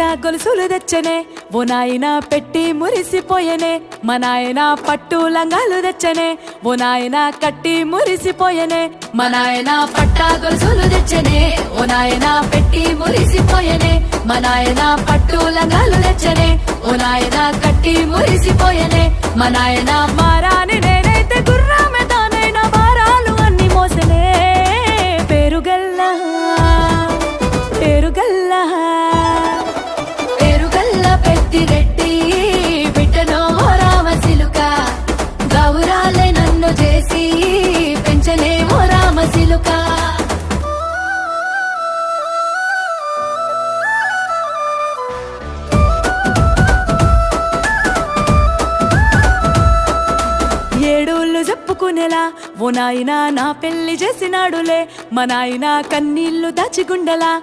పట్ట గొలుసులు తెచ్చనే ఓ నాయన పెట్టి మురిసిపోయనే మా నాయన పట్టు లంగాలు తెచ్చనే ఓ నాయన కట్టి మురిసిపోయనే మా నాయన పట్ట గొలుసులు తెచ్చనే ఓ నాయన పెట్టి మురిసిపోయనే మా నాయన పట్టు లంగాలు తెచ్చనే ఓ నాయన కట్టి మురిసిపోయనే మా నాయన మారాని నేనైతే గుర్రామె దానైనా భారాలు అన్ని మోసనే పేరుగల్లా పేరుగల్లా పేరుగల్లా పెద్దిరెడ్డి బిడ్డనో రామసిలుక గౌరాలే నన్ను చేసి పెంచనేమో రామసిలుక ఏడోళ్ళు చెప్పుకునేలా ఓ నాయన నా పెళ్లి చేసినాడులే మా నాయన కన్నీళ్లు దాచిగుండలా